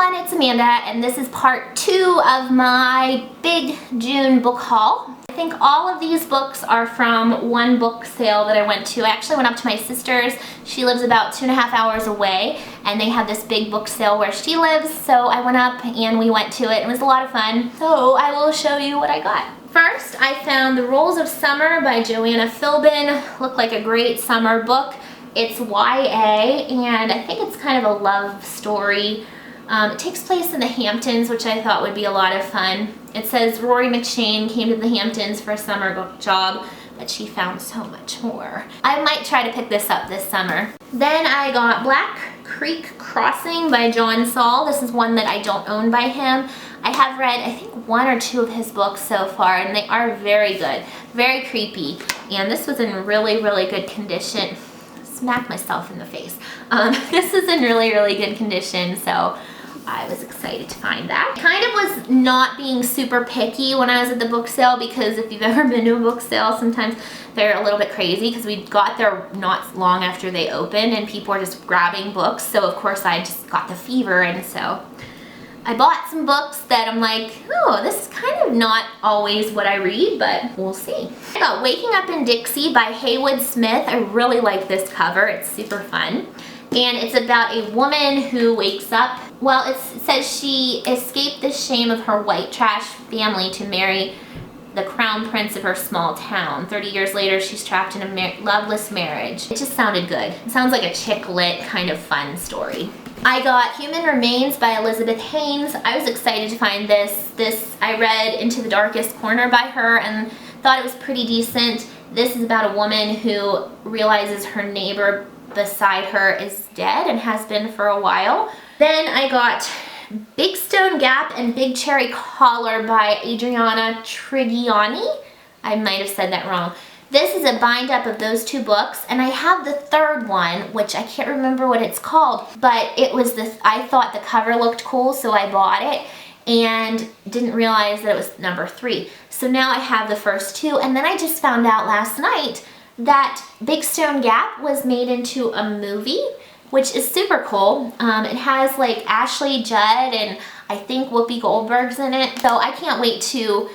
everyone, it's Amanda, and this is part 2 of my big June book haul. I think all of these books are from one book sale that I went to. I actually went up to my sister's. She lives about 2.5 hours away, and they have this big book sale where she lives, so I went up and we went to it. It was a lot of fun, so I will show you what I got. First, I found The Rules of Summer by Joanna Philbin. Looked like a great summer book. It's YA, and I think it's kind of a love story. It takes place in the Hamptons, which I thought would be a lot of fun. It says Rory McShane came to the Hamptons for a summer job, but she found so much more. I might try to pick this up this summer. Then I got Black Creek Crossing by John Saul. This is one that I don't own by him. I have read, I think, 1 or 2 of his books so far, and they are very good, very creepy. And this was in really, really good condition. Smack myself in the face. This is in really, really good condition, so I was excited to find that. I kind of was not being super picky when I was at the book sale, because if you've ever been to a book sale, sometimes they're a little bit crazy, because we got there not long after they opened and people were just grabbing books, so of course I just got the fever, and so I bought some books that I'm like, oh, this is kind of not always what I read, but we'll see. I got Waking Up in Dixie by Haywood Smith. I really like this cover. It's super fun. And it's about a woman who wakes up. Well, it says she escaped the shame of her white trash family to marry the crown prince of her small town. 30 years later, she's trapped in a loveless marriage. It just sounded good. It sounds like a chick lit kind of fun story. I got Human Remains by Elizabeth Haynes. I was excited to find this. I read Into the Darkest Corner by her and thought it was pretty decent. This is about a woman who realizes her neighbor beside her is dead and has been for a while. Then I got Big Stone Gap and Big Cherry Collar by Adriana Trigiani. I might have said that wrong. This is a bind up of those 2 books, and I have the third one, which I can't remember what it's called, but it was this, I thought the cover looked cool, so I bought it and didn't realize that it was number 3. So now I have the first 2, and then I just found out last night that Big Stone Gap was made into a movie, which is super cool. It has like Ashley Judd and I think Whoopi Goldberg's in it, so I can't wait to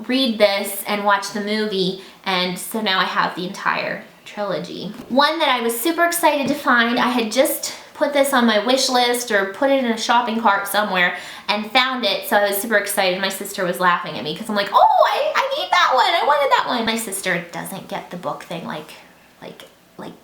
read this and watch the movie, and so now I have the entire trilogy. One that I was super excited to find, I had just put this on my wish list or put it in a shopping cart somewhere and found it, so I was super excited. My sister was laughing at me because I'm like, oh, I need that one, I wanted that one. My sister doesn't get the book thing like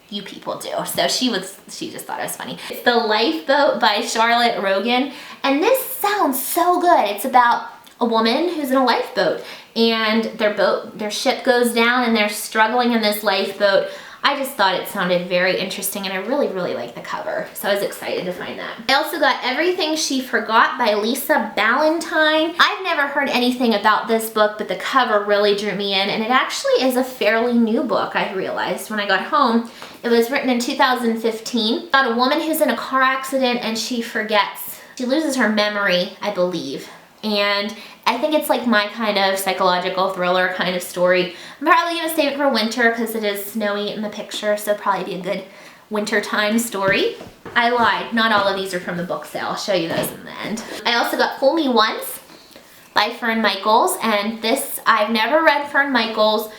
you people do, so she just thought it was funny. It's The Lifeboat by Charlotte Rogan, and this sounds so good. It's about a woman who's in a lifeboat, and their ship goes down and they're struggling in this lifeboat. I just thought it sounded very interesting, and I really, really like the cover, so I was excited to find that. I also got Everything She Forgot by Lisa Ballantyne. I've never heard anything about this book, but the cover really drew me in, and it actually is a fairly new book, I realized when I got home. It was written in 2015 about a woman who's in a car accident and she loses her memory, I believe. And I think it's like my kind of psychological thriller kind of story. I'm probably going to save it for winter because it is snowy in the picture, so it'll probably be a good wintertime story. I lied. Not all of these are from the book sale. I'll show you those in the end. I also got Fool Me Once by Fern Michaels, and this, I've never read Fern Michaels.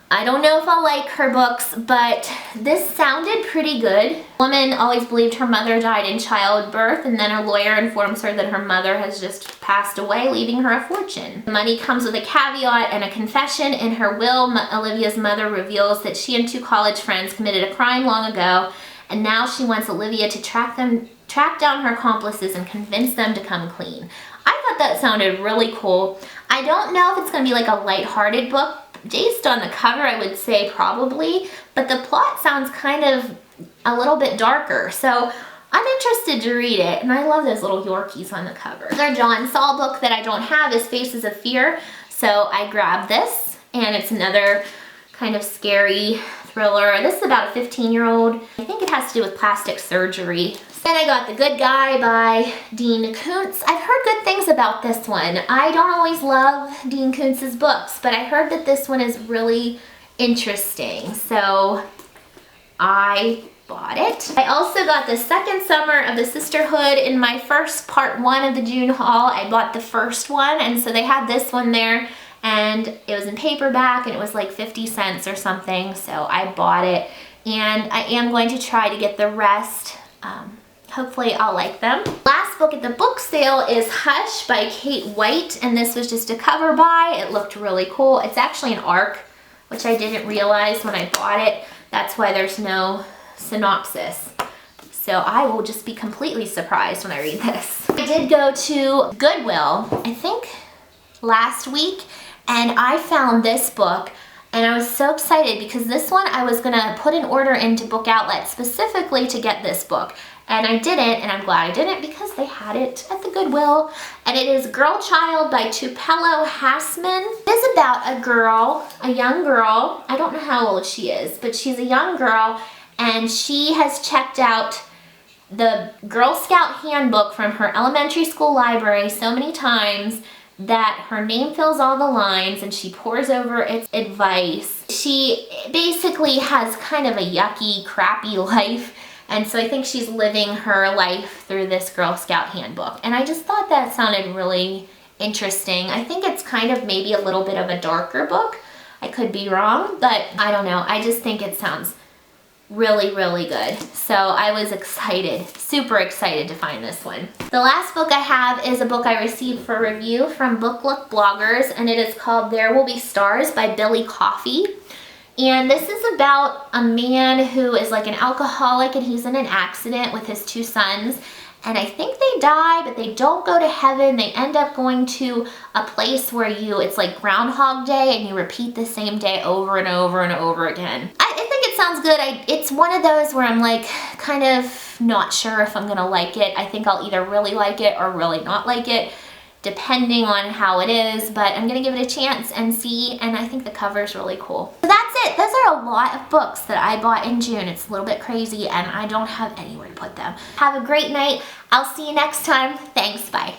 I don't know if I'll like her books, but this sounded pretty good. Woman always believed her mother died in childbirth, and then her lawyer informs her that her mother has just passed away, leaving her a fortune. The money comes with a caveat and a confession. In her will, Olivia's mother reveals that she and 2 college friends committed a crime long ago, and now she wants Olivia to track down her accomplices and convince them to come clean. I thought that sounded really cool. I don't know if it's going to be like a lighthearted book. Based on the cover, I would say probably, but the plot sounds kind of a little bit darker, so I'm interested to read it, and I love those little Yorkies on the cover. Another John Saul book that I don't have is Faces of Fear, so I grabbed this, and it's another kind of scary thriller. This is about a 15-year-old. I think it has to do with plastic surgery. Then I got The Good Guy by Dean Koontz. I've heard good things about this one. I don't always love Dean Koontz's books, but I heard that this one is really interesting. So I bought it. I also got the second summer of the Sisterhood in my first part 1 of the June haul. I bought the first one, and so they had this one there, and it was in paperback, and it was like 50 cents or something, so I bought it, and I am going to try to get the rest. Hopefully I'll like them. Last book at the book sale is Hush by Kate White, and this was just a cover buy. It looked really cool. It's actually an ARC, which I didn't realize when I bought it. That's why there's no synopsis. So I will just be completely surprised when I read this. I did go to Goodwill, I think last week, and I found this book. And I was so excited because this one I was gonna put an order into Book Outlet specifically to get this book. And I didn't, and I'm glad I didn't because they had it at the Goodwill. And it is Girl Child by Tupelo Hassman. It is about a girl, a young girl. I don't know how old she is, but she's a young girl, and she has checked out the Girl Scout handbook from her elementary school library so many times that her name fills all the lines and she pores over its advice. She basically has kind of a yucky, crappy life, and so I think she's living her life through this Girl Scout handbook. And I just thought that sounded really interesting. I think it's kind of maybe a little bit of a darker book. I could be wrong, but I don't know. I just think it sounds really, really good. So I was excited, super excited to find this one. The last book I have is a book I received for review from Book Look Bloggers, and it is called There Will Be Stars by Billy Coffey. And this is about a man who is like an alcoholic, and he's in an accident with his 2 sons. And I think they die, but they don't go to heaven. They end up going to a place where it's like Groundhog Day, and you repeat the same day over and over and over again. I think it sounds good. It's one of those where I'm like kind of not sure if I'm gonna like it. I think I'll either really like it or really not like it, depending on how it is, but I'm gonna give it a chance and see, and I think the cover is really cool. So that's it. Those are a lot of books that I bought in June. It's a little bit crazy, and I don't have anywhere to put them. Have a great night. I'll see you next time. Thanks, bye.